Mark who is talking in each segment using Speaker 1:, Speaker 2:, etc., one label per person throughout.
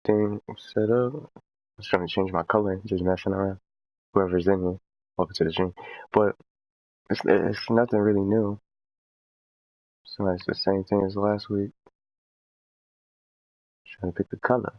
Speaker 1: everything set up. I was trying to change my color, just messing around. Whoever's in here, welcome to the stream. But it's nothing really new. So it's the same thing as last week. Trying to pick the color.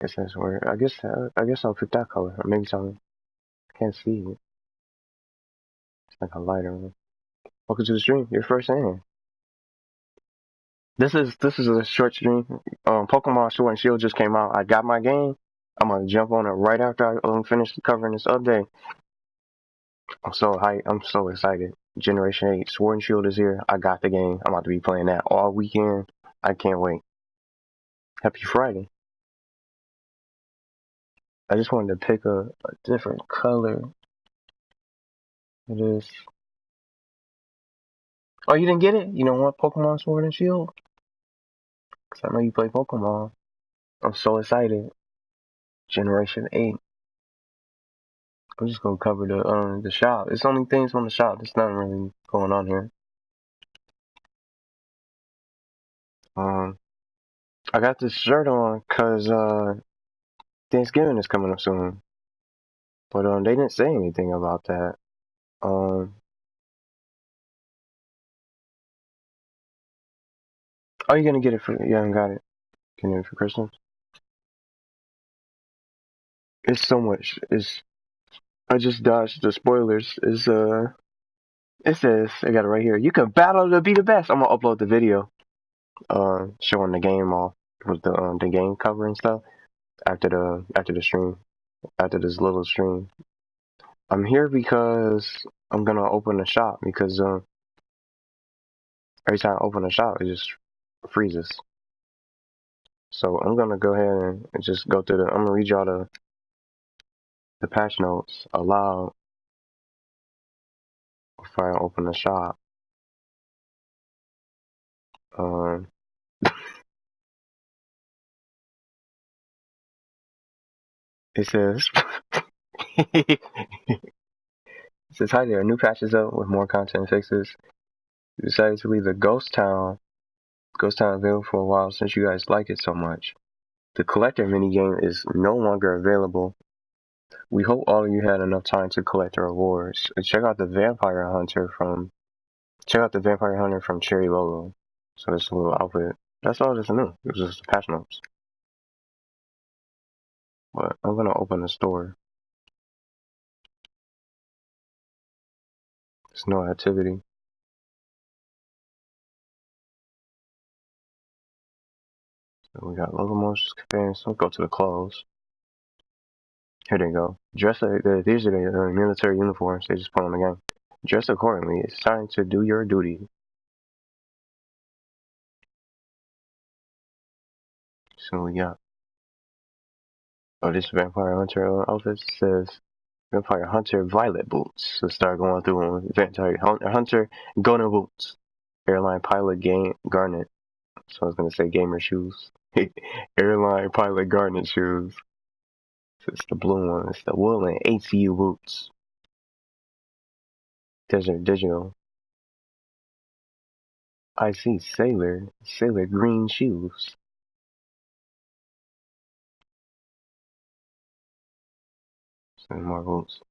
Speaker 1: I guess that's where. I guess I'll pick that color, or maybe something. I can't see it. It's like a lighter one. Welcome to the stream. You're first in. This is a short stream. Pokemon Sword and Shield just came out. I got my game. I'm gonna jump on it right after I finish covering this update. I'm so hyped. I'm so excited. Generation 8 Sword and Shield is here. I got the game. I'm about to be playing that all weekend. I can't wait. Happy Friday. I just wanted to pick a different color. It is. Oh, you didn't get it? You don't want Pokemon Sword and Shield? Because I know you play Pokemon. I'm so excited. Generation 8. I'm just gonna cover the shop. It's only things on the shop. There's nothing really going on here. I got this shirt on because Thanksgiving is coming up soon. But they didn't say anything about that. Oh, you're gonna get it for you haven't got it. Getting it for Christmas. It's so much. I just dodged the spoilers. It says I got it right here. You can battle to be the best. I'm gonna upload the video, showing the game off with the game cover and stuff after the stream, after this little stream. I'm here because I'm gonna open a shop because every time I open a shop it just freezes. So I'm gonna go ahead and just go through I'm gonna read y'all the patch notes aloud before I open the shop. It says it says hi there, new patches up with more content fixes. We decided to leave the Ghost Town available for a while since you guys like it so much. The collector minigame is no longer available. We hope all of you had enough time to collect the rewards. Check out the Vampire Hunter from Cherry Logo. So this little outfit. That's all that's new. It was just the patch notes. But I'm gonna open the store. There's no activity. So we got Locomotions, Campaigns. Let's go to the clothes. Here they go. These are the military uniforms they just put on the game. Dress accordingly. It's time to do your duty. So we got. Oh, this Vampire Hunter outfit says Vampire Hunter Violet Boots. So start going through them. Vampire Hunter Golden Boots. Airline Pilot Garnet. So I was gonna say gamer shoes. Airline Pilot Garnet shoes. So it's the blue one. It's the Woolen ATU boots. Desert Digital. I see Sailor green shoes. Some more boots.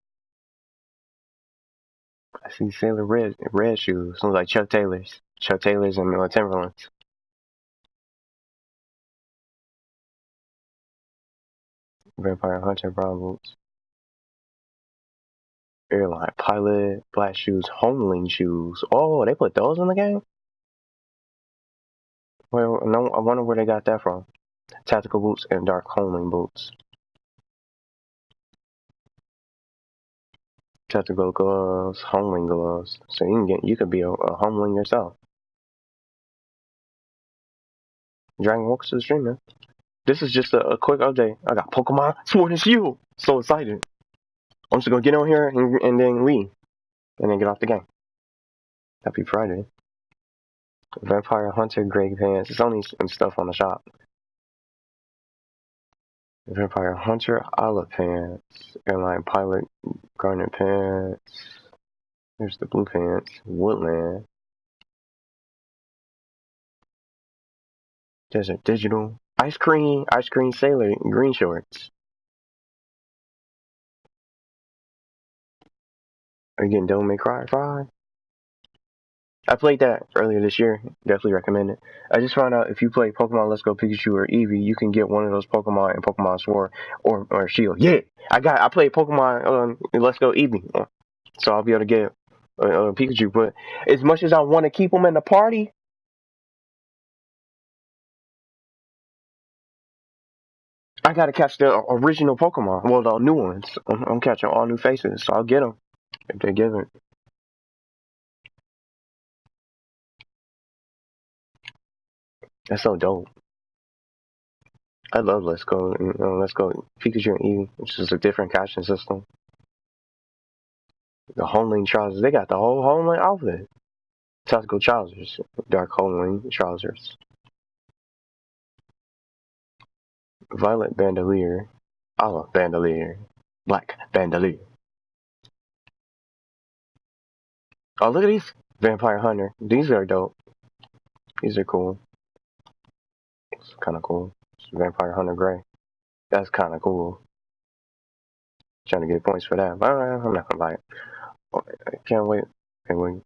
Speaker 1: I see Sailor red shoes. Sounds like Chuck Taylor's. Chuck Taylor's and Timberlands. Vampire Hunter brown boots. Airline Pilot black shoes. Homeling shoes. Oh, they put those in the game? Well, no, I wonder where they got that from. Tactical boots and dark homeling boots. Tactical gloves, homeling gloves. So you could be a homeling yourself. Dragon, welcome to the stream, man. This is just a quick update. I got Pokemon Sword and Shield. So excited. I'm just gonna get on here and then leave. And then get off the game. Happy Friday. Vampire Hunter Grey Pants. It's only some stuff on the shop. Vampire Hunter Olive Pants. Airline Pilot Garnet Pants. Here's the blue pants. Woodland. Desert Digital. Ice Cream Sailor green shorts. Are you getting Devil May Cry 5? I played that earlier this year. Definitely recommend it. I just found out if you play Pokemon Let's Go Pikachu or Eevee, you can get one of those Pokemon in Pokemon Sword or Shield. Yeah, I played Pokemon Let's Go Eevee, so I'll be able to get Pikachu. But as much as I want to keep them in the party, I gotta catch the original Pokemon. Well, the new ones. I'm catching all new faces, so I'll get them if they give it. That's so dope. I love Let's Go. Let's Go Pikachu and Eevee, which is a different catching system. The Homeling trousers. They got the whole Homeling outfit. Tactical trousers. Dark Homeling trousers. Violet bandolier. Olive bandolier. Black bandolier. Oh, look at these. Vampire Hunter. These are dope. These are cool. It's kind of cool. It's Vampire Hunter Gray. That's kind of cool. Trying to get points for that. But I'm not gonna buy it. I can't wait. Can't wait.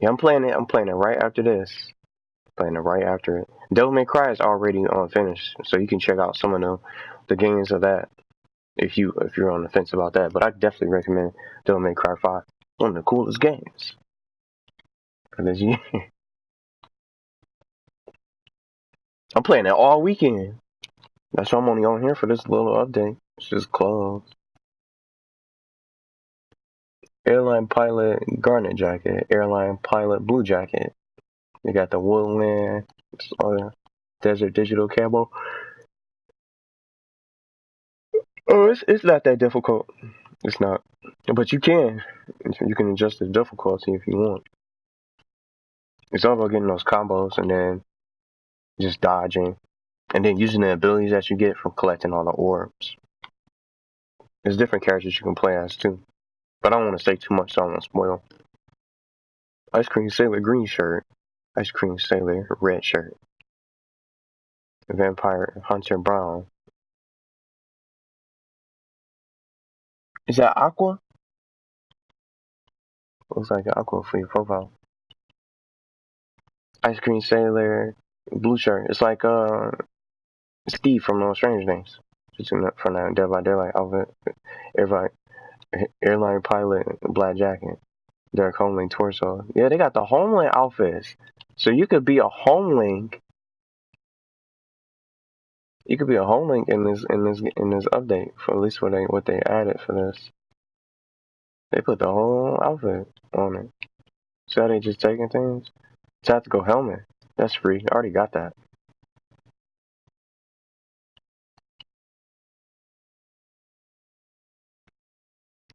Speaker 1: Yeah, I'm playing it. I'm playing it right after this. Playing it right after it. Devil May Cry is already finished, so you can check out some of the games of that if you're on the fence about that. But I definitely recommend Devil May Cry 5. One of the coolest games for this year. I'm playing it all weekend. That's why I'm only on here for this little update. It's just closed. Airline Pilot Garnet Jacket. Airline Pilot Blue Jacket. They got the Woodland Desert Digital Camo. Oh, it's not that difficult. It's not. But you can. You can adjust the difficulty if you want. It's all about getting those combos and then just dodging. And then using the abilities that you get from collecting all the orbs. There's different characters you can play as too. But I don't want to say too much so I won't spoil. Ice Cream Sailor green shirt. Ice Cream Sailor red shirt. Vampire Hunter brown. Is that Aqua? Looks like Aqua for your profile. Ice Cream Sailor blue shirt. It's like Steve from Stranger Things. Just from that Dead by Daylight outfit. Airline Pilot black jacket. Dark Homeling torso. Yeah, they got the Homeling outfits. So you could be a Homeling. You could be a Homeling in this update for at least what they added for this. They put the whole outfit on it. So they just taking things. Tactical helmet. That's free. I already got that.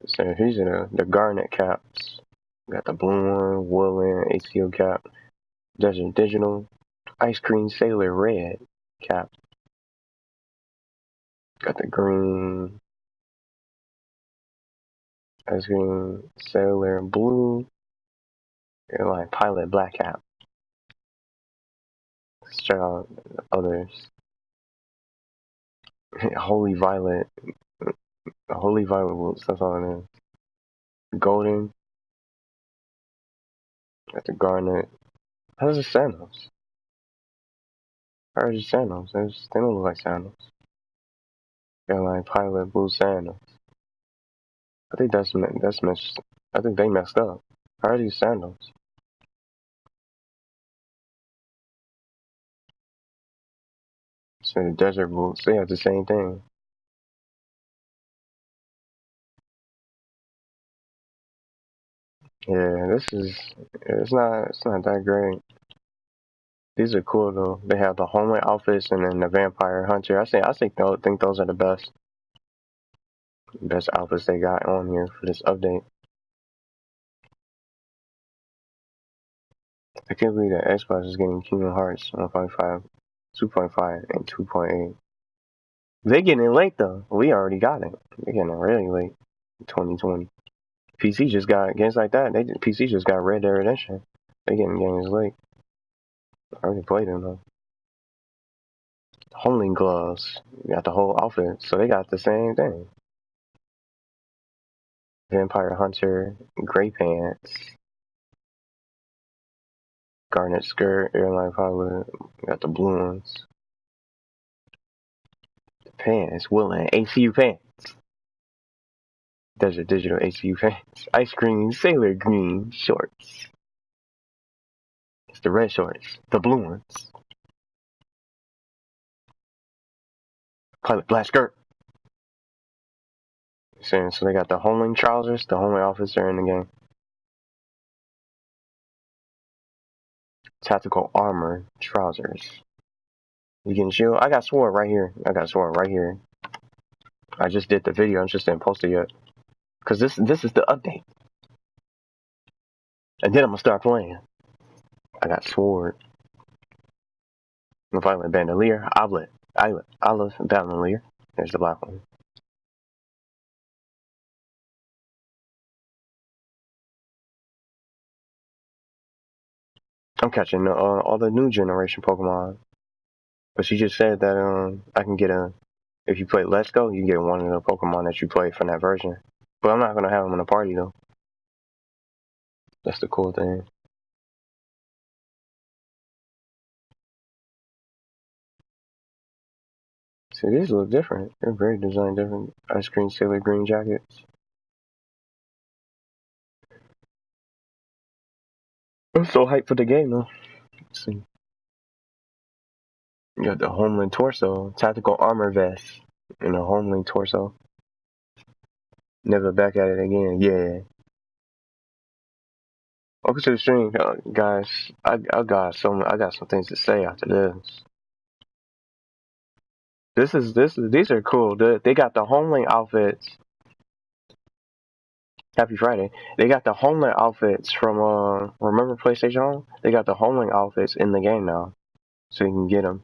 Speaker 1: So here's the garnet caps. Got the blue one, Woodland, ACO cap, Desert Digital, Ice Cream Sailor red cap. Got the green, Ice Cream Sailor blue, Airline Pilot black cap. Let's check out the others. Holy Violet boots, that's all it is. Golden, got the garnet. How's the sandals? How are the sandals? They don't look like sandals. Airline Pilot blue sandals. I think that's messed. I think they messed up. How are these sandals? So the desert boots, they have the same thing. Yeah, it's not that great. These are cool though. They have the Homeland outfits and then the Vampire Hunter. I think those are the best outfits they got on here for this update. I can't believe that Xbox is getting Kingdom Hearts 1.5, 2.5, and 2.8. They getting it late though. We already got it. They're getting it really late. 2020. PC just got games like that. PC just got Red Dead Redemption. They getting games late. I already played them though. Homing gloves. You got the whole outfit, so they got the same thing. Vampire Hunter, gray pants, garnet skirt, airline pilot. Got the blue ones. The pants, woolen ACU pants. Desert Digital ACU pants. Ice cream, sailor green shorts. It's the red shorts, the blue ones. Pilot black skirt. So they got the homing trousers, the homing outfits are in the game. Tactical armor trousers. You can shield. I got sword right here. I just did the video. I just didn't post it yet. Cause this is the update. And then I'm gonna start playing. I got sword. Violet bandolier. Olive bandolier. There's the black one. I'm catching all the new generation Pokemon. But she just said that I can get if you play Let's Go, you get one of the Pokemon that you play from that version. But I'm not gonna have them in a party though. That's the cool thing. See, these look different. They're very designed different. Ice cream sailor green jackets. I'm so hyped for the game though. Let's see. You got the Homeland torso, tactical armor vest, and a Homeland torso. Never back at it again. Yeah. Welcome to the stream, guys. I got some things to say after this. These are cool. They got the Homeland outfits. Happy Friday. They got the Homeland outfits from remember PlayStation Home? They got the Homeland outfits in the game now, so you can get them.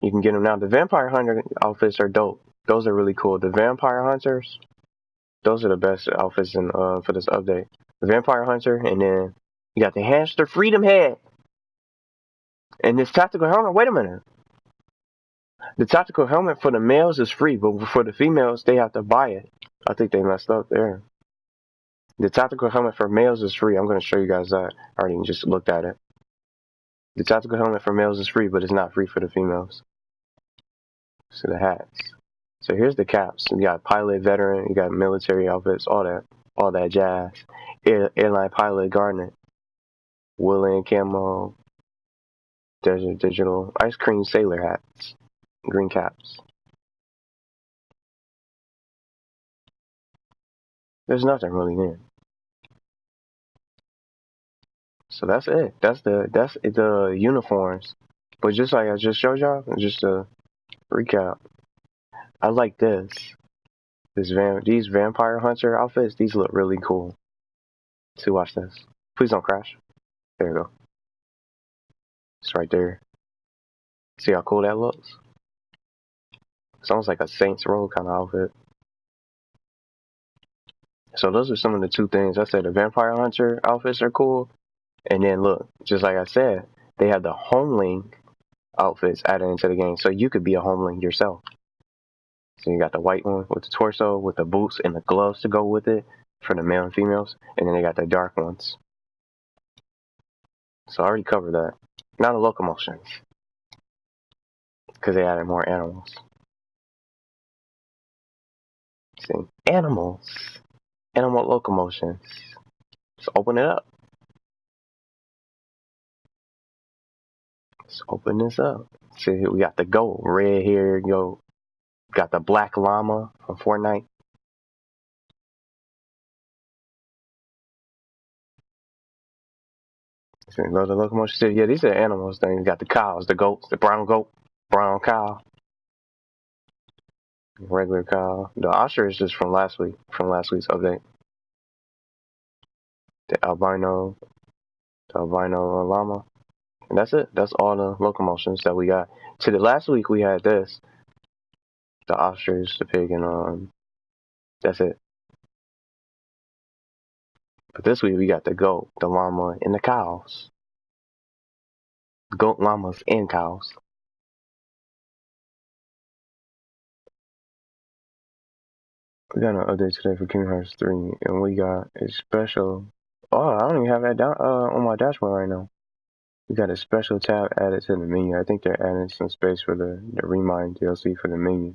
Speaker 1: You can get them now. The Vampire Hunter outfits are dope. Those are really cool. The Vampire Hunters, those are the best outfits in for this update. The Vampire Hunter, and then you got the Hamster Freedom Head, and this tactical helmet. Wait a minute. The tactical helmet for the males is free, but for the females, they have to buy it. I think they messed up there. The tactical helmet for males is free. I'm going to show you guys that. I already just looked at it. The tactical helmet for males is free, but it's not free for the females. So the hats. So here's the caps. You got pilot, veteran, you got military outfits, all that jazz. Airline pilot, garnet, woolen camo, desert digital, ice cream sailor hats, green caps. There's nothing really new. So that's it. That's the uniforms. But just like I just showed y'all, just to recap, I like this. These Vampire Hunter outfits, these look really cool. See, watch this. Please don't crash. There we go. It's right there. See how cool that looks? It's almost like a Saints Row kind of outfit. So those are some of the two things. I said the Vampire Hunter outfits are cool. And then look, just like I said, they have the Homeling outfits added into the game. So you could be a Homeling yourself. So you got the white one with the torso, with the boots and the gloves to go with it for the male and females. And then they got the dark ones. So I already covered that. Now the Locomotions. Because they added more animals. See? Animals. Animal Locomotions. Let's open it up. Let's open this up. See, we got the gold. Red hair, yo. Got the black llama from Fortnite. See, the Locomotion City. Yeah, these are animals. Then you got the cows, the goats, the brown goat, brown cow, regular cow. The ostrich is just from last week's update. The albino llama. And that's it. That's all the locomotions that we got. To the last week we had this. The ostrich, the pig, and that's it. But this week we got the goat, the llama, and the cows. Goat, llamas, and cows. We got an update today for Kingdom Hearts 3, and we got a special. Oh, I don't even have that down on my dashboard right now. We got a special tab added to the menu. I think they're adding some space for the Remind DLC for the menu.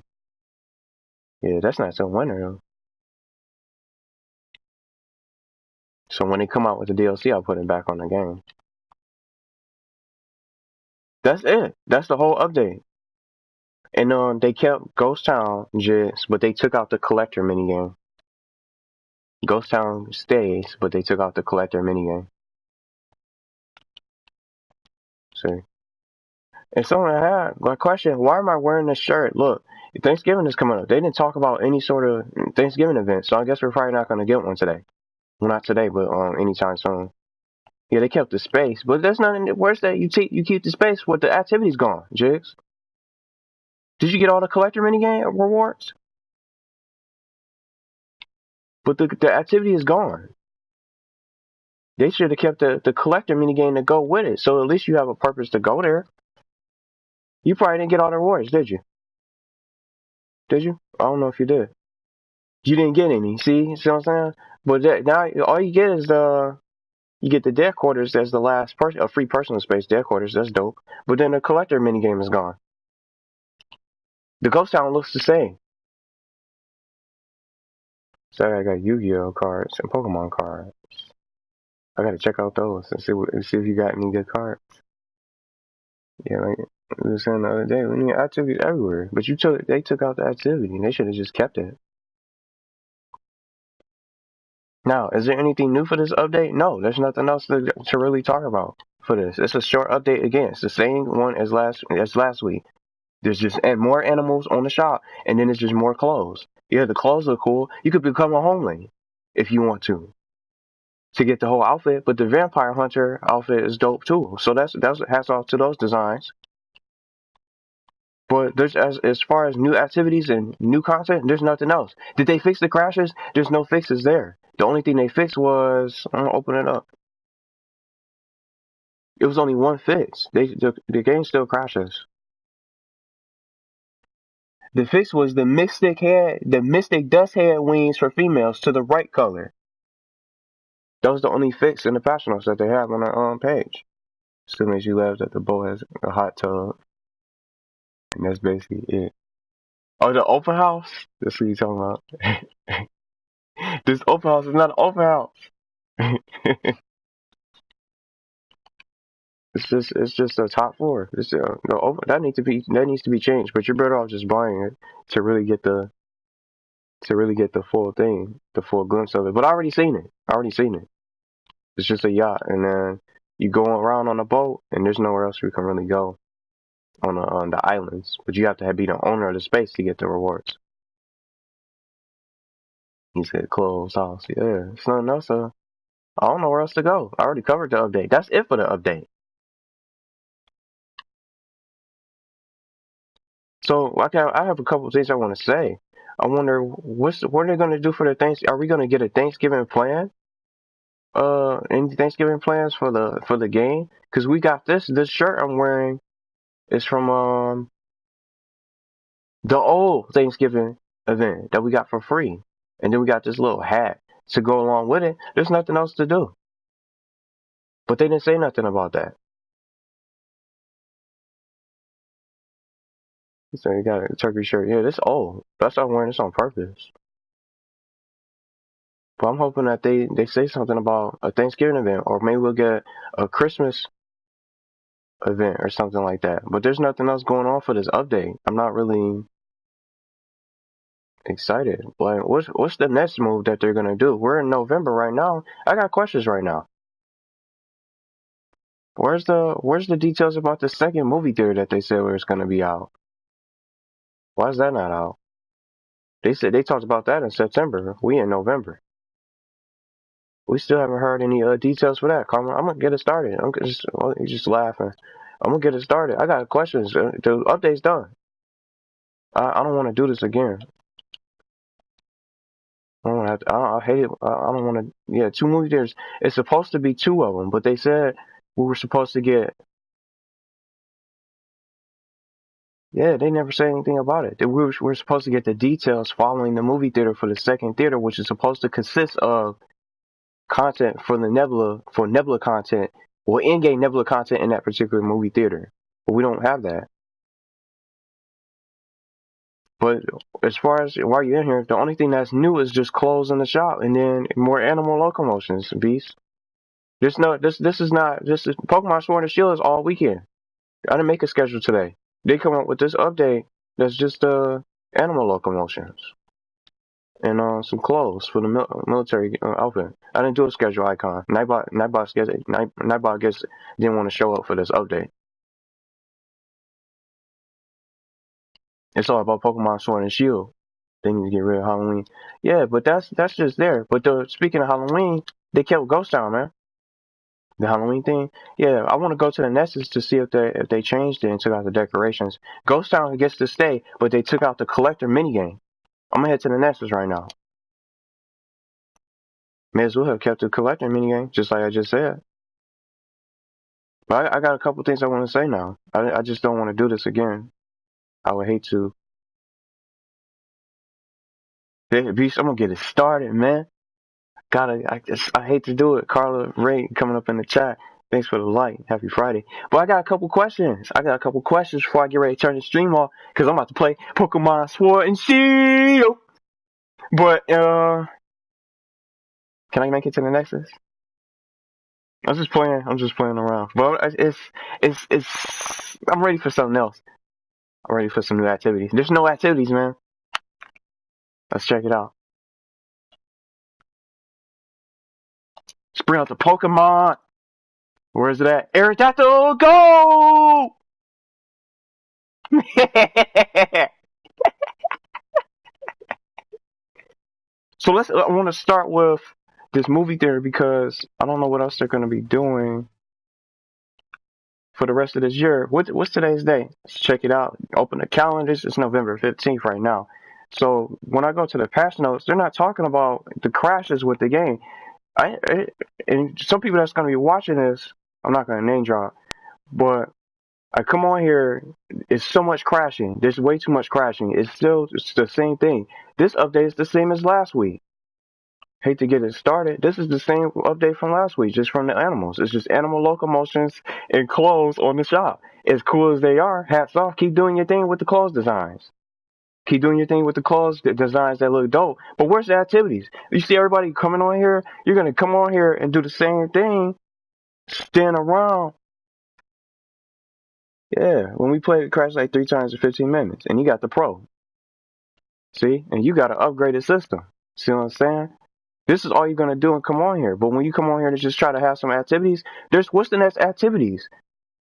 Speaker 1: Yeah, that's not so winter though. So when they come out with the DLC, I'll put it back on the game. That's it. That's the whole update. And they kept Ghost Town jigs, but they took out the collector minigame. Ghost Town stays, but they took out the collector minigame. See. And someone had my question, why am I wearing this shirt? Look, Thanksgiving is coming up. They didn't talk about any sort of Thanksgiving event, so I guess we're probably not going to get one today. Well, not today, but anytime soon. Yeah, they kept the space, but there's nothing. Where's that? You keep the space, but the activity's gone, Jigs. Did you get all the collector minigame rewards? But the activity is gone. They should have kept the collector minigame to go with it, so at least you have a purpose to go there. You probably didn't get all the rewards, did you? Did you? I don't know if you did. You didn't get any. See what I'm saying? But now all you get is you get the dead quarters as the last a free personal space dead quarters. That's dope. But then the collector minigame is gone. The ghost town looks the same. So I got Yu-Gi-Oh cards and Pokemon cards. I gotta check out those and see if you got any good cards. Yeah, like we were saying the other day, we need activities everywhere. But they took out the activity. They should have just kept it. Now, is there anything new for this update? No, there's nothing else to really talk about for this. It's a short update again. It's the same one as last week. There's just more animals on the shop, and then it's just more clothes. Yeah, the clothes look cool. You could become a homeling if you want to get the whole outfit. But the vampire hunter outfit is dope too. So that's hats off to those designs. But there's as far as new activities and new content, there's nothing else. Did they fix the crashes? There's no fixes there. The only thing they fixed was I'm gonna open it up. It was only one fix. The game still crashes. The fix was the mystic dust head wings for females to the right color. That was the only fix in the patch notes that they have on their page. Still makes you laugh that the boat has a hot tub. And that's basically it. Oh, the open house? That's what you're talking about. This open house is not an open house. It's just a top floor. That needs to be changed. But you're better off just buying it to really get the full thing, the full glimpse of it. But I already seen it. It's just a yacht, and then you go around on a boat, and there's nowhere else you can really go on the islands. But you have to be the owner of the space to get the rewards. He said closed house. Yeah, it's nothing else. I don't know where else to go. I already covered the update. That's it for the update. So I have a couple of things I want to say. I wonder what are they going to do for the things? Are we going to get a Thanksgiving plan? Any Thanksgiving plans for the game? Because we got this shirt I'm wearing is from the old Thanksgiving event that we got for free, and then we got this little hat to go along with it. There's nothing else to do, but they didn't say nothing about that. So you got a turkey shirt. Yeah, this old. That's why I'm wearing this on purpose. But I'm hoping that they say something about a Thanksgiving event, or maybe we'll get a Christmas event or something like that. But there's nothing else going on for this update. I'm not really excited. Like, what's the next move that they're gonna do? We're in November right now. I got questions right now. Where's the details about the second movie theater that they said was gonna be out? Why is that not out? They said they talked about that in September. We in November. We still haven't heard any details for that. Carmen, I'm gonna get it started. You're just laughing. I'm gonna get it started. I got questions. The update's done. I don't want to do this again. I don't have to, I hate it. I don't want to. Yeah, 2 movie theaters. It's supposed to be 2 of them, but they said we were supposed to get. Yeah, they never said anything about it. We're supposed to get the details following the movie theater for the second theater, which is supposed to consist of content for Nebula content, or in-game Nebula content in that particular movie theater. But we don't have that. But as far as while you're in here, the only thing that's new is just clothes in the shop, and then more animal locomotions. Beast. This is Pokemon Sword and Shield is all weekend. I didn't make a schedule today. They come up with this update that's just animal locomotions and some clothes for the military outfit. I didn't do a schedule icon. Nightbot guess didn't want to show up for this update. It's all about Pokemon Sword and Shield. They need to get rid of Halloween. Yeah, but that's just there. But speaking of Halloween, they kept Ghost Town, man. The Halloween thing. Yeah, I want to go to the Nessus to see if they changed it and took out the decorations. Ghost Town gets to stay, but they took out the collector minigame. I'm gonna head to the Nessus right now. May as well have kept the collector minigame, just like I just said. But I got a couple things I want to say now. I just don't want to do this again. I would hate to. Beast, I'm gonna get it started, man. I hate to do it. Carla Ray coming up in the chat. Thanks for the like. Happy Friday. But I got a couple questions. Before I get ready to turn the stream off, because I'm about to play Pokemon Sword and Shield. But can I make it to the Nexus? I'm just playing around. But it's I'm ready for something else. I'm ready for some new activities. There's no activities, man. Let's check it out. Let's bring out the Pokemon. Where is it at? Aerodactyl, go! So I want to start with this movie theater because I don't know what else they're going to be doing for the rest of this year. What's today's day? Let's check it out. Open the calendars. It's November 15th right now. So when I go to the patch notes, they're not talking about the crashes with the game. And some people that's going to be watching this, I'm not going to name drop, but I come on here, it's so much crashing. There's way too much crashing. It's the same thing. This update is the same as last week. Hate to get it started. This is the same update from last week, just from the animals. It's just animal locomotions and clothes on the shop. As cool as they are, hats off. Keep doing your thing with the clothes designs. Keep doing your thing with the clothes designs that look dope. But where's the activities? You see everybody coming on here? You're going to come on here and do the same thing, stand around. Yeah, when we played, it crashed like 3 times in 15 minutes. And you got the pro. See? And you got an upgraded system. See what I'm saying? This is all you're going to do and come on here. But when you come on here to just try to have some activities, what's the next activities?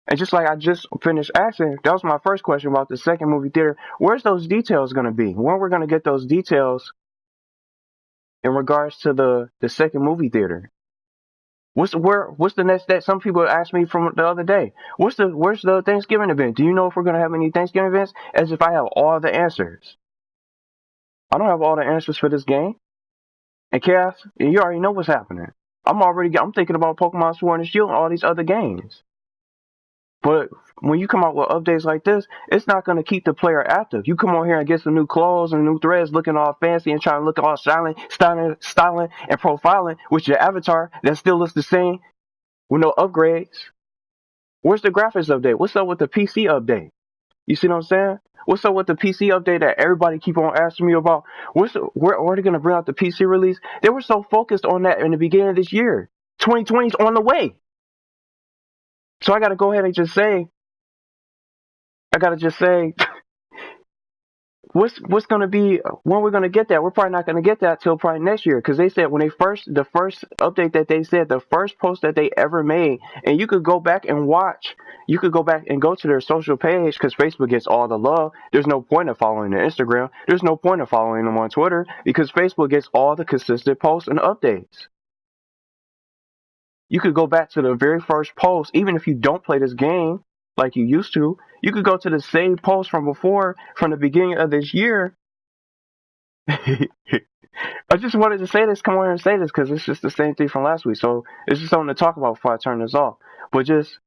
Speaker 1: And just like I just finished asking, that was my first question about the second movie theater. Where's those details going to be? When we're going to get those details in regards to the second movie theater? What's the next step? Some people asked me from the other day. Where's the Thanksgiving event? Do you know if we're going to have any Thanksgiving events? As if I have all the answers. I don't have all the answers for this game. And Chaos, you already know what's happening. I'm thinking about Pokemon Sword and Shield and all these other games. But when you come out with updates like this, it's not going to keep the player active. You come on here and get some new clothes and new threads looking all fancy and trying to look all styling and profiling with your avatar that still looks the same with no upgrades. Where's the graphics update? What's up with the PC update? You see what I'm saying? What's up with the PC update that everybody keep on asking me about? Where are they going to bring out the PC release? They were so focused on that in the beginning of this year. 2020 is on the way. So I got to go ahead and just say, what's going to be when we're going to get that? We're probably not going to get that till probably next year, because they said when the first update that they said, the first post that they ever made, and you could go back and watch. You could go back and go to their social page, because Facebook gets all the love. There's no point of following their Instagram. There's no point of following them on Twitter, because Facebook gets all the consistent posts and updates. You could go back to the very first post, even if you don't play this game like you used to. You could go to the same post from before, from the beginning of this year. I just wanted to say this, come on here and say this, because it's just the same thing from last week. So it's just something to talk about before I turn this off. But just,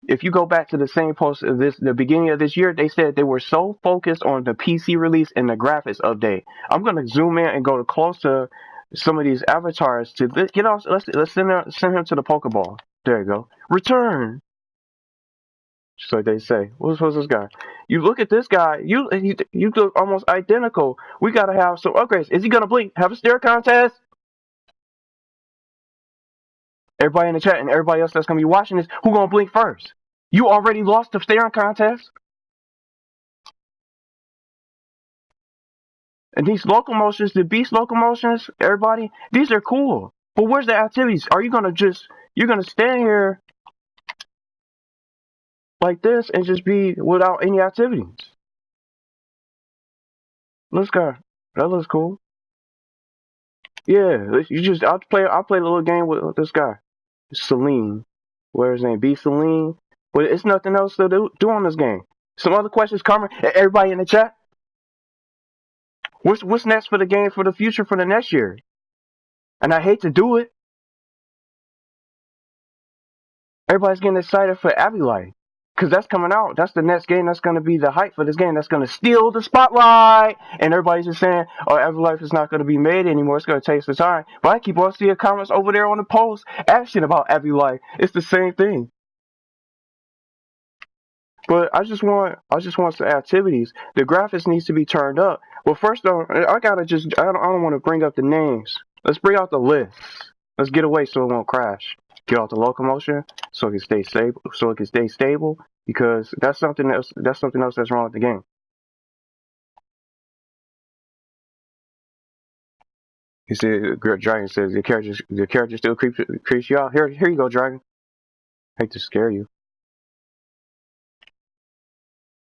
Speaker 1: if you go back to the same post of the beginning of this year, they said they were so focused on the PC release and the graphics update. I'm going to zoom in and go to close to some of these avatars to get off. Let's send him to the Pokeball. There you go. Return. Just like they say. What's this guy? You look at this guy. You look almost identical. We gotta have some upgrades. Is he gonna blink? Have a stare contest? Everybody in the chat and everybody else that's gonna be watching this, who gonna blink first? You already lost the staring contest. And these locomotions, the beast locomotions, everybody, these are cool. But where's the activities? Are you gonna you're gonna stand here like this and just be without any activities? Let's go. That looks cool. Yeah, I'll play a little game with this guy. Celine. Where's his name? B Celine. But it's nothing else to do on this game. Some other questions coming. Everybody in the chat. What's next for the game for the future for the next year? And I hate to do it. Everybody's getting excited for Airline, because that's coming out. That's the next game that's going to be the hype for this game. That's going to steal the spotlight. And everybody's just saying, oh, Airline is not going to be made anymore. It's going to take some time. But I keep on seeing comments over there on the post asking about Airline. It's the same thing. But I just want some activities. The graphics needs to be turned up. Well, first though, I don't want to bring up the names. Let's bring out the list. Let's get away so it won't crash. Get out the locomotion so it can stay stable. Because that's something else. That's something else that's wrong with the game. He said, Dragon says the character still creeps you out. Here you go, Dragon. Hate to scare you.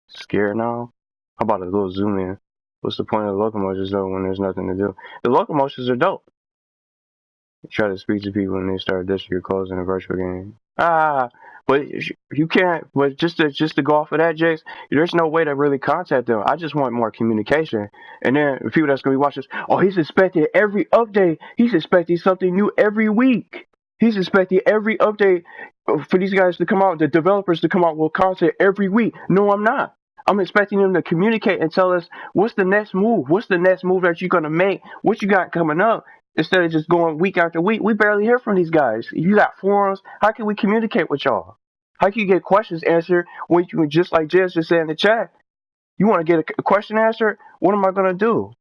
Speaker 1: Scared now? How about a little zoom in? What's the point of the locomotions though when there's nothing to do? The locomotions are dope. You try to speak to people and they start dissing your clothes in a virtual game. But you can't. But just to go off of that, Jace, there's no way to really contact them. I just want more communication. And then the people that's gonna be watching this, oh, he's expecting every update. He's expecting something new every week. He's expecting every update for these guys to come out, the developers to come out with content every week. No, I'm not. I'm expecting them to communicate and tell us what's the next move. What's the next move that you're gonna make? What you got coming up? Instead of just going week after week, we barely hear from these guys. You got forums. How can we communicate with y'all? How can you get questions answered when you, just like Jez just said in the chat, you want to get a question answered? What am I gonna do?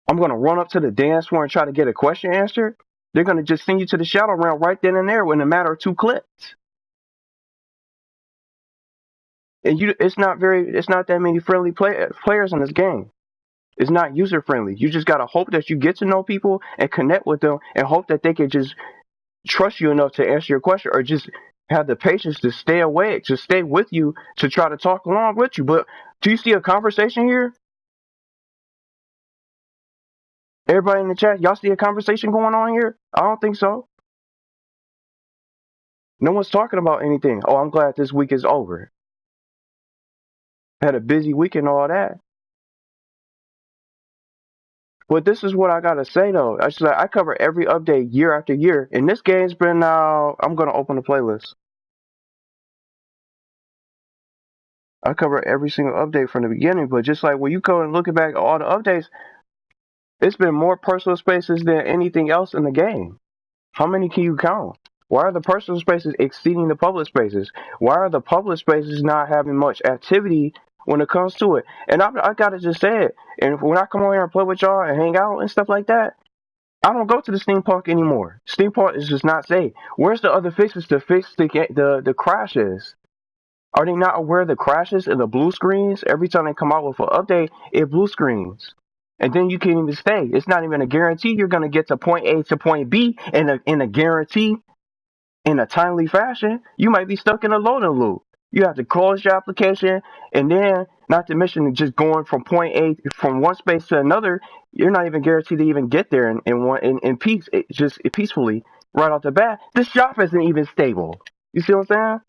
Speaker 1: I'm gonna run up to the dance floor and try to get a question answered? They're gonna just send you to the shadow realm right then and there in a matter of 2 clicks. And it's not that many friendly players in this game. It's not user friendly. You just gotta hope that you get to know people and connect with them, and hope that they can just trust you enough to answer your question, or just have the patience to stay awake, to stay with you, to try to talk along with you. But do you see a conversation here? Everybody in the chat, y'all see a conversation going on here? I don't think so. No one's talking about anything. Oh, I'm glad this week is over. Had a busy week and all that. But this is what I gotta say though. I cover every update year after year, and this game's been now. I'm gonna open the playlist. I cover every single update from the beginning, but just like when you go and looking back at all the updates, it's been more personal spaces than anything else in the game. How many can you count? Why are the personal spaces exceeding the public spaces? Why are the public spaces not having much activity when it comes to it? And I gotta just say it. And when I come on here and play with y'all and hang out and stuff like that, I don't go to the steampunk anymore. Steampunk is just not safe. Where's the other fixes to fix the crashes? Are they not aware of the crashes and the blue screens? Every time they come out with an update, it blue screens. And then you can't even stay. It's not even a guarantee you're going to get to point A to point B in a guarantee in a timely fashion. You might be stuck in a loading loop. You have to close your application, and then, not to mention, just going from point A, from one space to another, you're not even guaranteed to even get there in peace, peacefully right off the bat. The shop isn't even stable. You see what I'm saying?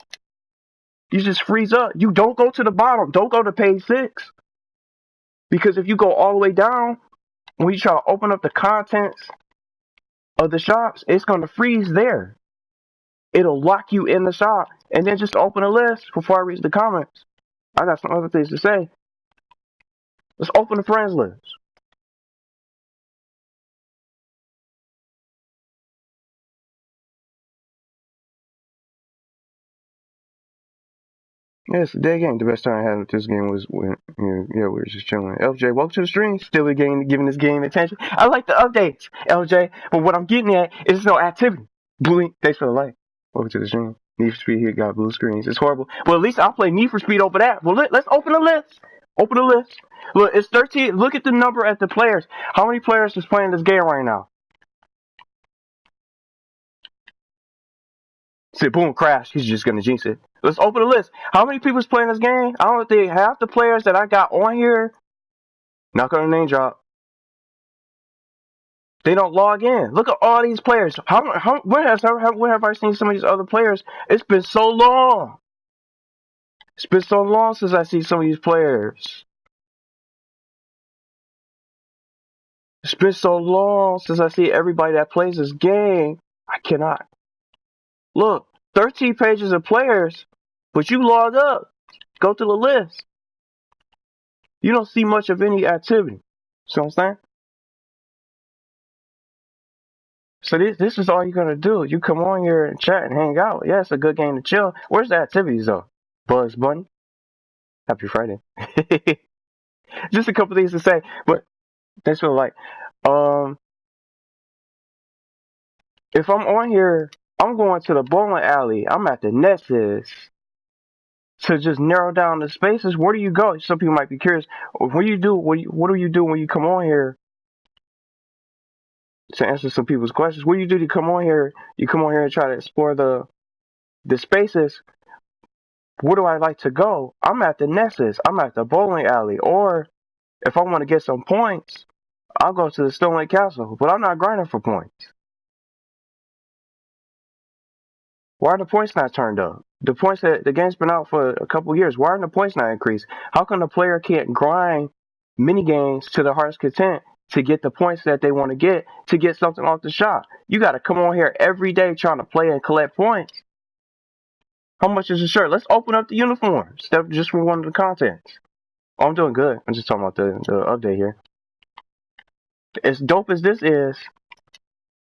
Speaker 1: You just freeze up. You don't go to the bottom. Don't go to page 6. Because if you go all the way down, when you try to open up the contents of the shops, it's going to freeze there. It'll lock you in the shop. And then just open a list before I reach the comments. I got some other things to say. Let's open the friends list. Yes, day game. The best time I had with this game was when we were just chilling. LJ, welcome to the stream. Still giving this game attention. I like the updates, LJ, but what I'm getting at is no activity. Blue, thanks for the like. Welcome to the stream. Need for Speed here got blue screens. It's horrible. Well, at least I'll play Need for Speed over that. Well, let's open the list. Open the list. Look, it's 13. Look at the number at the players. How many players is playing this game right now? Say, boom, crash. He's just going to jinx it. Let's open the list. How many people's playing this game? I don't think half the players that I got on here, not going to name drop, they don't log in. Look at all these players. When have I seen some of these other players? It's been so long. It's been so long since I see some of these players. It's been so long since I see everybody that plays this game. I cannot. Look, 13 pages of players, but you log up. Go to the list. You don't see much of any activity. See what I'm saying? So this is all you're going to do. You come on here and chat and hang out. Yeah, it's a good game to chill. Where's the activities, though? Bugs Bunny? Happy Friday. Just a couple things to say, but thanks for the like. If I'm on here, I'm going to the bowling alley. I'm at the Nexus to just narrow down the spaces. Where do you go? Some people might be curious. What do you do when you come on here? To answer some people's questions, what do you do to come on here? You come on here and try to explore the spaces. Where do I like to go? I'm at the Nexus. I'm at the bowling alley. Or if I want to get some points, I'll go to the Stone Lake Castle. But I'm not grinding for points. Why are the points not turned up? The points that the game's been out for a couple years. Why are the points not increased? How come the player can't grind mini games to their heart's content to get the points that they want to get something off the shop? You got to come on here every day trying to play and collect points. How much is a shirt? Let's open up the uniforms. That's just for one of the contents. Oh, I'm doing good. I'm just talking about the update here. As dope as this is,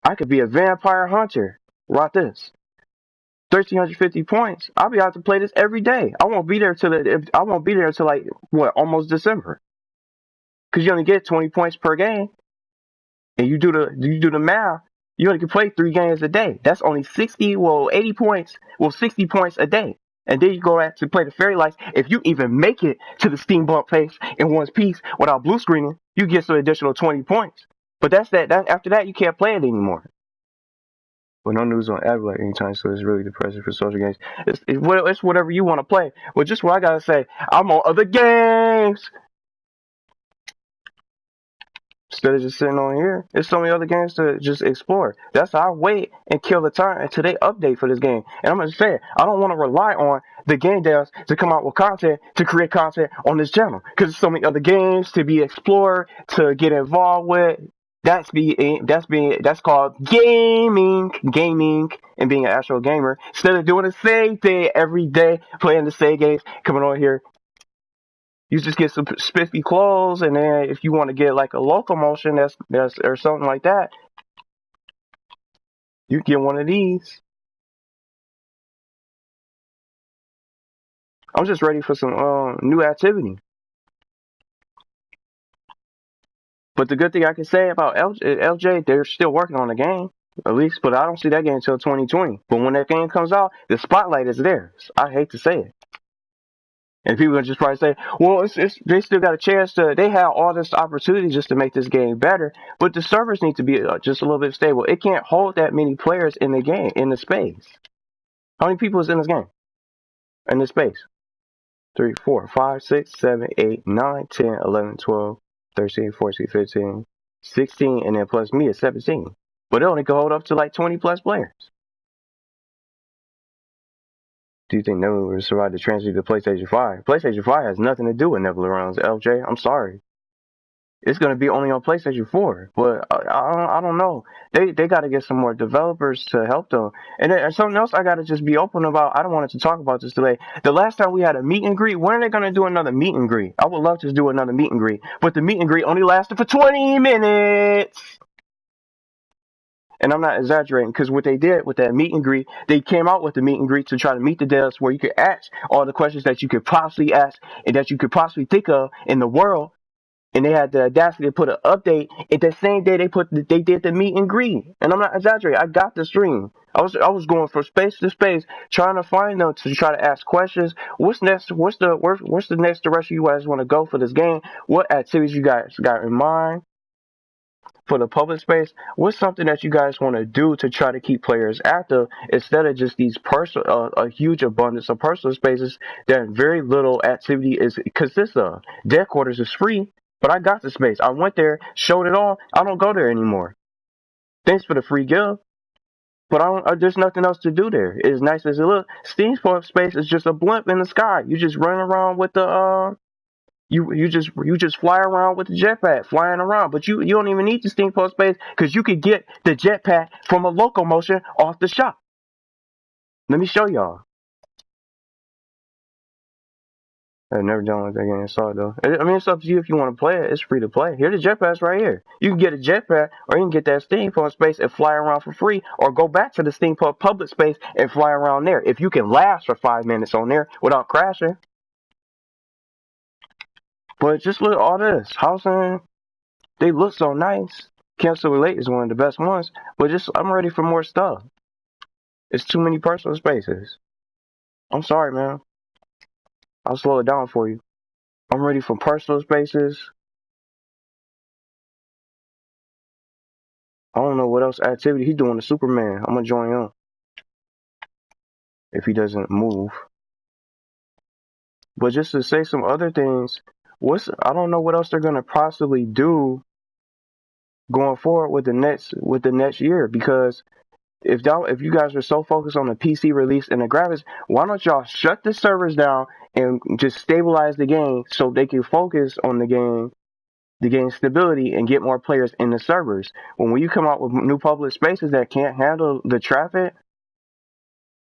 Speaker 1: I could be a vampire hunter. Rock this. 1,350 points. I'll be out to play this every day. I won't be there till like what, almost December. Cause you only get 20 points per game, and you do the math. You only can play 3 games a day. That's only 80 points. 60 points a day. And then you go out to play the fairy lights. If you even make it to the steampunk place in one piece without blue screening, you get some additional 20 points. But that's that. After that, you can't play it anymore. But no news on Airline anytime, so it's really depressing for social games. It's whatever you want to play. Well, just what I gotta say, I'm on other games. Instead of just sitting on here, there's so many other games to just explore. That's how I wait and kill the time until they update for this game. And I'm gonna say it, I don't want to rely on the game devs to come out with content, to create content on this channel. Because there's so many other games to be explored, to get involved with. That's called gaming, and being an actual gamer. Instead of doing the same thing every day, playing the same games, coming on here, you just get some spiffy clothes, and then if you want to get like a Locomotion, that's or something like that, you get one of these. I'm just ready for some new activity. But the good thing I can say about LJ, they're still working on the game, at least. But I don't see that game until 2020. But when that game comes out, the spotlight is theirs. I hate to say it. And people are just probably say, well, they still got a chance to, they have all this opportunity just to make this game better, but the servers need to be just a little bit stable. It can't hold that many players in the game, in the space. How many people is in this game? In this space? 3, 4, 5, 6, 7, 8, 9, 10, 11, 12, 13, 14, 15, 16, and then plus me is 17. But it only can hold up to like 20 plus players. Do you think Nebula will survive the transition to PlayStation 5? PlayStation 5 has nothing to do with Nebula Realms, LJ. I'm sorry. It's going to be only on PlayStation 4, but I don't know. They got to get some more developers to help them. And then something else I got to just be open about. I don't want to talk about this today. The last time we had a meet and greet, when are they going to do another meet and greet? I would love to do another meet and greet, but the meet and greet only lasted for 20 minutes. And I'm not exaggerating, because what they did with that meet and greet, they came out with the meet and greet to try to meet the devs where you could ask all the questions that you could possibly ask and that you could possibly think of in the world. And they had the audacity to put an update at the same day they did the meet and greet. And I'm not exaggerating. I got the stream. I was going from space to space trying to find them to try to ask questions. What's next? What's the next direction you guys want to go for this game? What activities you guys got in mind for the public space? What's something that you guys want to do to try to keep players active instead of just these a huge abundance of personal spaces that very little activity consists of? Dead quarters is free. But I got the space. I went there, showed it all. I don't go there anymore. Thanks for the free gift. But there's nothing else to do there. As nice as it looks, Steam space is just a blimp in the sky. You just run around with the you just fly around with the jetpack, flying around. But you don't even need the Steam space because you could get the jetpack from a Locomotion off the shop. Let me show y'all. I've never done like that game. I saw it though. I mean, it's up to you if you want to play it. It's free to play. Here, the jetpack's right here. You can get a jetpack, or you can get that steampunk space and fly around for free, or go back to the steampunk public space and fly around there. If you can last for 5 minutes on there without crashing. But just look at all this housing. They look so nice. Cancel Relate is one of the best ones. But just I'm ready for more stuff. It's too many personal spaces. I'm sorry, man. I'll slow it down for you. I'm ready for personal spaces. I don't know what else activity he's doing to Superman. I'm gonna join him if he doesn't move. But just to say some other things, I don't know what else they're gonna possibly do going forward with the next year, because if you guys are so focused on the PC release and the graphics, why don't y'all shut the servers down and just stabilize the game so they can focus on the game stability and get more players in the servers. When you come out with new public spaces that can't handle the traffic,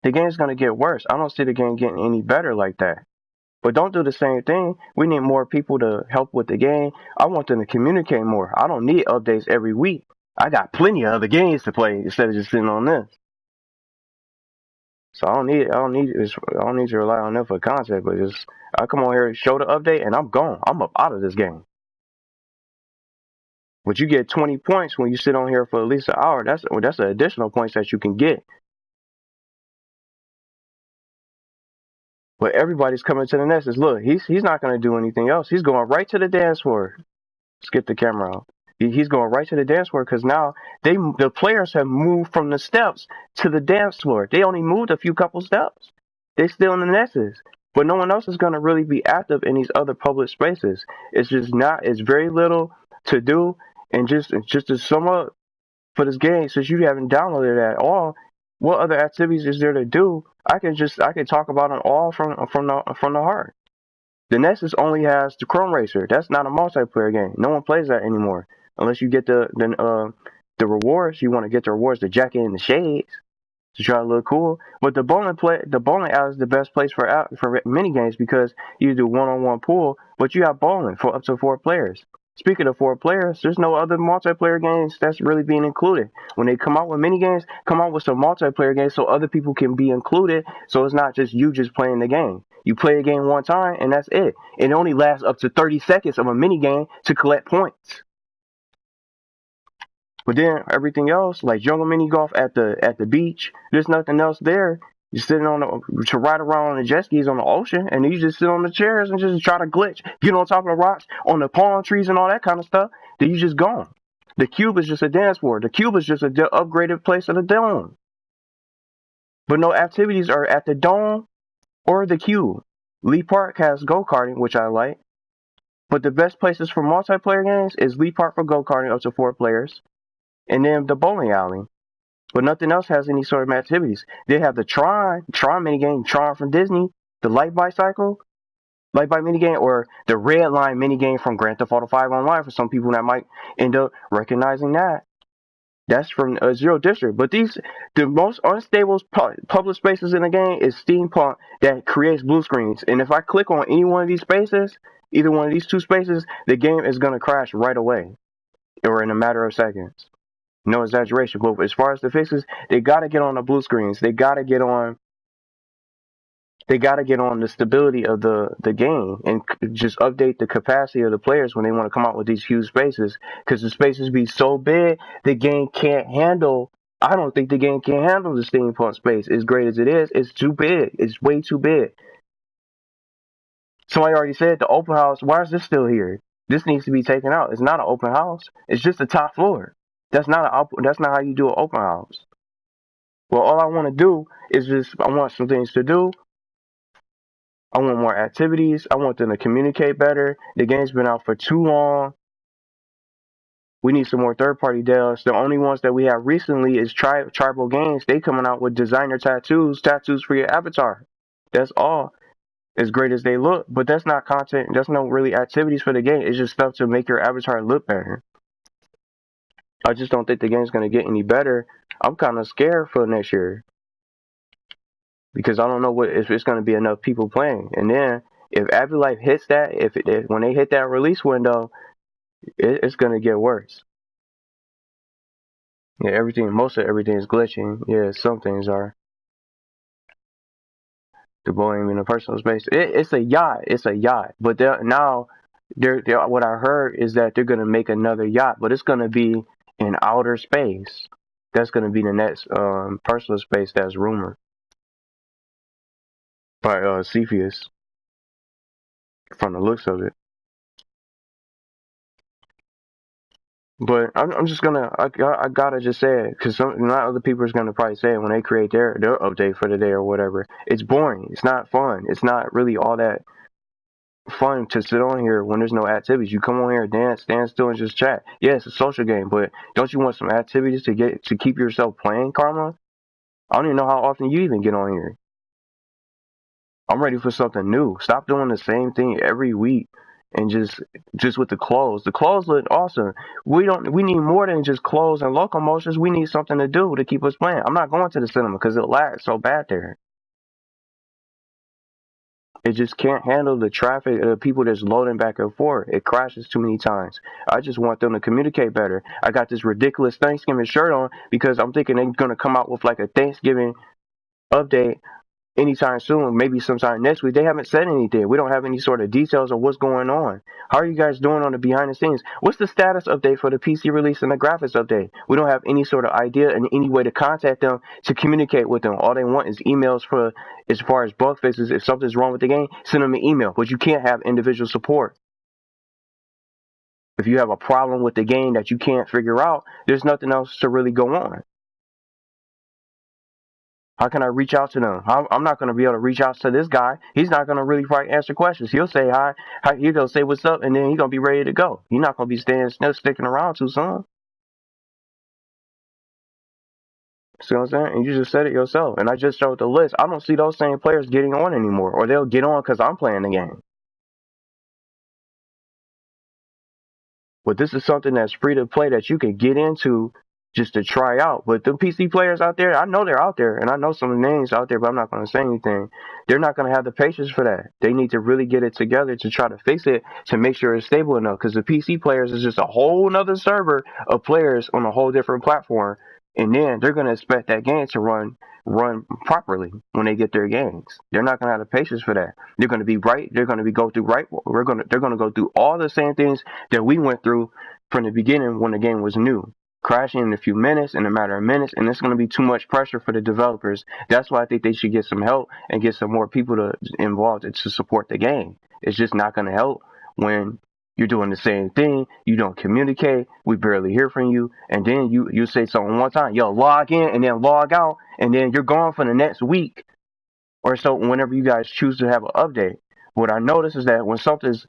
Speaker 1: the game's going to get worse. I don't see the game getting any better like that. But don't do the same thing. We need more people to help with the game. I want them to communicate more. I don't need updates every week. I got plenty of other games to play instead of just sitting on this. So I don't need to rely on them for content, but just I come on here, show the update, and I'm gone. I'm up out of this game. But you get 20 points when you sit on here for at least an hour. That's an additional points that you can get. But everybody's coming to the nest. Look, he's not going to do anything else. He's going right to the dance floor. Skip the camera out. He's going right to the dance floor because now the players have moved from the steps to the dance floor. They only moved a couple steps. They're still in the nests. But no one else is going to really be active in these other public spaces. It's very little to do. And just to sum up for this game, since you haven't downloaded it at all, what other activities is there to do? I can talk about them all from the heart. The Nexus only has the Chrome Racer. That's not a multiplayer game. No one plays that anymore unless you get the rewards. You want to get the rewards, the jacket and the shades to try to look cool. But the bowling alley is the best place for mini games because you do one-on-one pool, but you have bowling for up to 4 players. Speaking of 4 players, there's no other multiplayer games that's really being included. When they come out with mini games, come out with some multiplayer games so other people can be included. So it's not just you just playing the game. You play a game one time and that's it. It only lasts up to 30 seconds of a mini game to collect points. But then everything else, like jungle mini golf at the beach, there's nothing else there You're sitting on to ride around on the jet skis on the ocean, and you just sit on the chairs and just try to glitch, get on top of the rocks, on the palm trees and all that kind of stuff. Then you just gone. The cube is just a dance floor. The cube is just a upgraded place of the dome. But no activities are at the dome or the cube. Lee Park has go-karting, which I like. But the best places for multiplayer games is Lee Park for go-karting up to 4 players, and then the bowling alley. But nothing else has any sort of activities. They have the Tron minigame, Tron from Disney, the Light Bicycle, Light Bike minigame, or the Red Line minigame from Grand Theft Auto 5 Online for some people that might end up recognizing that. That's from Zero District. But the most unstable public spaces in the game is Steampunk that creates blue screens. And if I click on any one of these spaces, either one of these 2 spaces, the game is going to crash right away or in a matter of seconds. No exaggeration. But as far as the fixes, they got to get on the blue screens. They got to get on the stability of the game and just update the capacity of the players when they want to come out with these huge spaces, because the spaces be so big the game can't handle. I don't think the game can handle the steampunk space as great as it is. It's too big. It's way too big. Somebody already said the open house. Why is this still here? This needs to be taken out. It's not an open house. It's just the top floor. That's not how you do an open house. Well, all I want to do is I want some things to do. I want more activities. I want them to communicate better. The game's been out for too long. We need some more third-party devs. The only ones that we have recently is Tribal Games. They coming out with designer tattoos for your avatar. That's all. As great as they look, but that's not content. That's no really activities for the game. It's just stuff to make your avatar look better. I just don't think the game's going to get any better. I'm kind of scared for next year, because I don't know if it's going to be enough people playing. And then if Afterlife hits that, when they hit that release window, it's going to get worse. Yeah, most of everything is glitching. Yeah, some things are. The bowling in the personal space. It's a yacht. But what I heard is that they're going to make another yacht, but it's going to be in outer space. That's going to be the next personal space that's rumored by Cepheus, from the looks of it. But I'm just I gotta just say it, because not other people is gonna probably say it when they create their update for the day or whatever. It's boring. It's not fun. It's not really all that fun to sit on here when there's no activities. You come on here, dance, stand still, and just chat. Yeah, it's a social game, but don't you want some activities to keep yourself playing, Karma? I don't even know how often you even get on here. I'm ready for something new. Stop doing the same thing every week. And just with the clothes. The clothes look awesome. We need more than just clothes and locomotions. We need something to do to keep us playing. I'm not going to the cinema because it lags so bad there. It just can't handle the traffic of the people that's loading back and forth. It crashes too many times. I just want them to communicate better. I got this ridiculous Thanksgiving shirt on because I'm thinking they're going to come out with like a Thanksgiving update anytime soon, maybe sometime next week. They haven't said anything. We don't have any sort of details of what's going on. How are you guys doing on the behind the scenes? What's the status update for the PC release and the graphics update? We don't have any sort of idea and any way to contact them to communicate with them. All they want is emails for, as far as bug fixes. If something's wrong with the game, send them an email. But you can't have individual support. If you have a problem with the game that you can't figure out, there's nothing else to really go on. How can I reach out to them? I'm not going to be able to reach out to this guy. He's not going to really probably answer questions. He'll say hi. He'll go say what's up, and then he's going to be ready to go. You're not going to be sticking around too soon. See what I'm saying? And you just said it yourself. And I just showed the list. I don't see those same players getting on anymore, or they'll get on because I'm playing the game. But this is something that's free to play that you can get into just to try out. But the PC players out there, I know they're out there, and I know some names out there, but I'm not going to say anything. They're not going to have the patience for that. They need to really get it together to try to fix it, to make sure it's stable enough, because the PC players is just a whole nother server of players on a whole different platform, and then they're going to expect that game to run properly when they get their games. They're not going to have the patience for that. They're going to be right. They're going to go through right. They're going to go through all the same things that we went through from the beginning when the game was new. crashing in a few minutes, in a matter of minutes, and it's going to be too much pressure for the developers. That's why I think they should get some help and get some more people involved to support the game. It's just not going to help when you're doing the same thing. You don't communicate. We barely hear from you, and then you say something one time, yo, log in and then log out, and then you're gone for the next week or so. Whenever you guys choose to have an update, what I notice is that when something's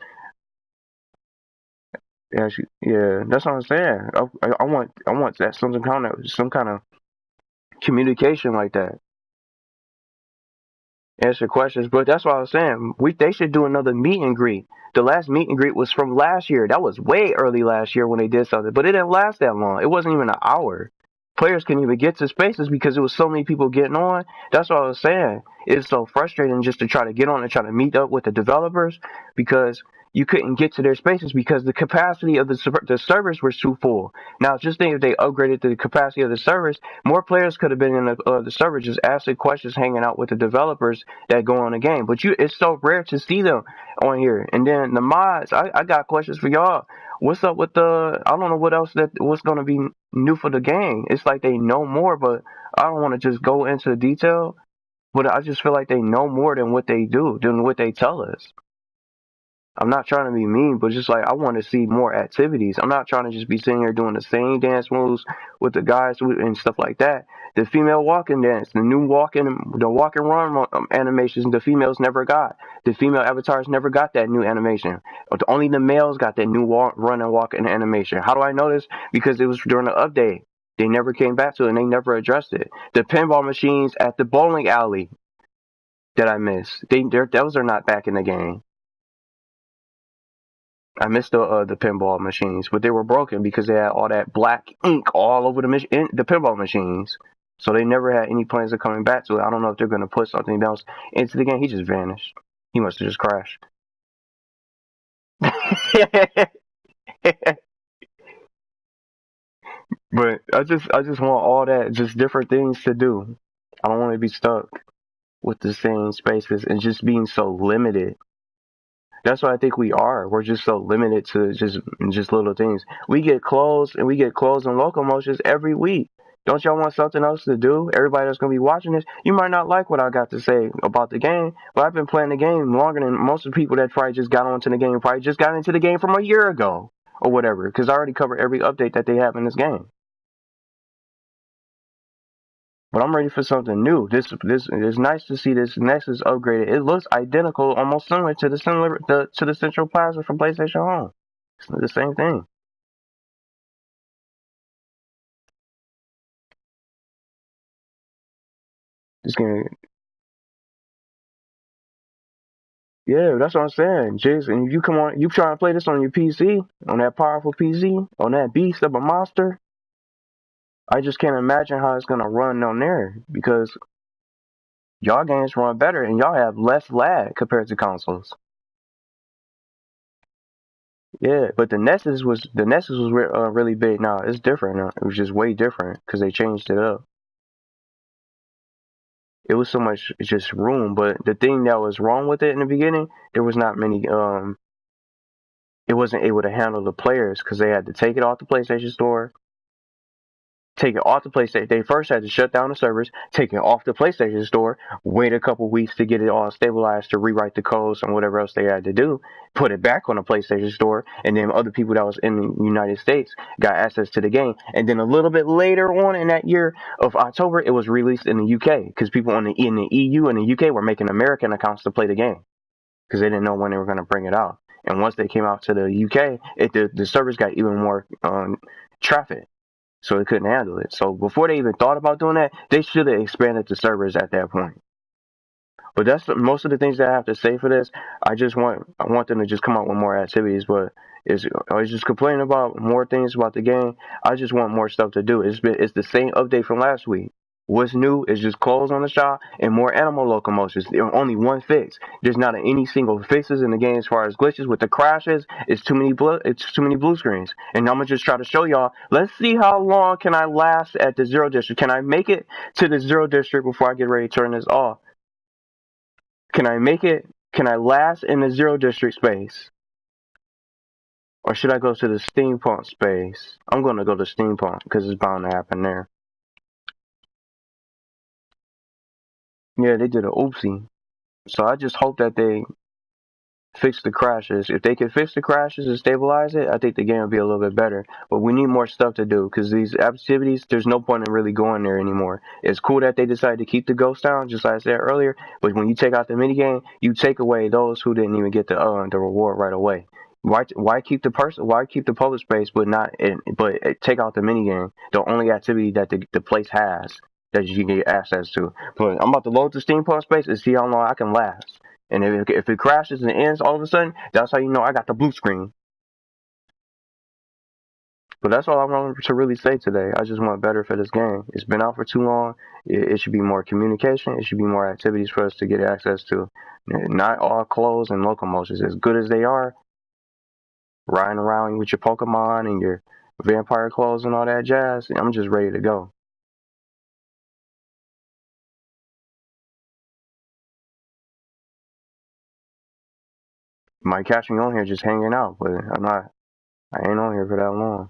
Speaker 1: yeah, that's what I'm saying. I want that some kind of communication like that. Answer questions, but that's what I was saying. They should do another meet and greet. The last meet and greet was from last year. That was way early last year when they did something, but it didn't last that long. It wasn't even an hour. Players couldn't even get to spaces because there was so many people getting on. That's what I was saying. It's so frustrating just to try to get on and try to meet up with the developers because you couldn't get to their spaces because the capacity of the servers was too full. Now, just think if they upgraded the capacity of the servers, more players could have been in the server just asking questions, hanging out with the developers that go on the game. But it's so rare to see them on here. And then the mods, I got questions for y'all. What's up with I don't know what's going to be new for the game. It's like they know more, but I don't want to just go into detail. But I just feel like they know more than what they do, than what they tell us. I'm not trying to be mean, but just like I want to see more activities. I'm not trying to just be sitting here doing the same dance moves with the guys and stuff like that. The female walking dance, the walk and run animations, the females never got. The female avatars never got that new animation. Only the males got that new run and walk and animation. How do I know this? Because it was during the update. They never came back to it and they never addressed it. The pinball machines at the bowling alley that I missed, those are not back in the game. I missed the pinball machines, but they were broken because they had all that black ink all over the pinball machines. So they never had any plans of coming back to it. I don't know if they're going to put something else into the game. He just vanished. He must have just crashed. But I just want all that, just different things to do. I don't want to be stuck with the same spaces and just being so limited. That's what I think we are. We're just so limited to just little things. We get clothes and Locomotions every week. Don't y'all want something else to do? Everybody that's gonna be watching this, you might not like what I got to say about the game, but I've been playing the game longer than most of the people that probably just got onto the game. Probably just got into the game from a year ago or whatever, because I already covered every update that they have in this game. But I'm ready for something new. This it's nice to see this Nexus upgraded. It looks identical, almost similar to the Central Plaza from PlayStation Home. It's the same thing. This game, yeah, that's what I'm saying. Jason, if you come on, you try to play this on your PC, on that powerful PC, on that beast of a monster. I just can't imagine how it's gonna run on there because y'all games run better and y'all have less lag compared to consoles. Yeah, but the Nexus was really big. Now it's different. Now. It was just way different because they changed it up. It was so much just room, but the thing that was wrong with it in the beginning, there was not many. It wasn't able to handle the players because they had to take it off the PlayStation Store, take it off the PlayStation. They first had to shut down the servers, take it off the PlayStation Store, wait a couple weeks to get it all stabilized, to rewrite the codes and whatever else they had to do, put it back on the PlayStation Store, and then other people that was in the United States got access to the game. And then a little bit later on in that year of October, it was released in the UK because people in the EU and the UK were making American accounts to play the game because they didn't know when they were going to bring it out. And once they came out to the UK, the servers got even more traffic. So it couldn't handle it. So before they even thought about doing that, they should have expanded the servers at that point. But that's most of the things that I have to say for this. I want them to just come out with more activities. But I was just complaining about more things about the game. I just want more stuff to do. It's the same update from last week. What's new is just clothes on the shop and more animal locomotions. There's only one fix. There's not any single fixes in the game as far as glitches with the crashes. It's too many blue screens. And I'm gonna just try to show y'all. Let's see how long can I last at the zero district. Can I make it to the zero district before I get ready to turn this off? Can I make it? Can I last in the zero district space? Or should I go to the steampunk space? I'm gonna go to steampunk because it's bound to happen there. Yeah, they did a oopsie. So I just hope that they fix the crashes. If they could fix the crashes and stabilize it, I think the game would be a little bit better. But we need more stuff to do because these activities, there's no point in really going there anymore. It's cool that they decided to keep the ghost town, just like I said earlier. But when you take out the minigame, you take away those who didn't even get the reward right away. Why keep the person? Why keep the public space, but not take out the minigame? The only activity that the place has that you can get access to. But I'm about to load the steampunk space and see how long I can last. And if it crashes and ends all of a sudden, that's how you know I got the blue screen. But that's all I wanted to really say today. I just want better for this game. It's been out for too long. It should be more communication. It should be more activities for us to get access to. Not all clothes and locomotions. As good as they are, riding around with your Pokemon and your vampire clothes and all that jazz, I'm just ready to go. You might catch me on here just hanging out, but I ain't on here for that long.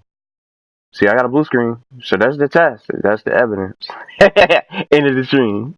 Speaker 1: See, I got a blue screen, so that's the test. That's the evidence. End of the stream.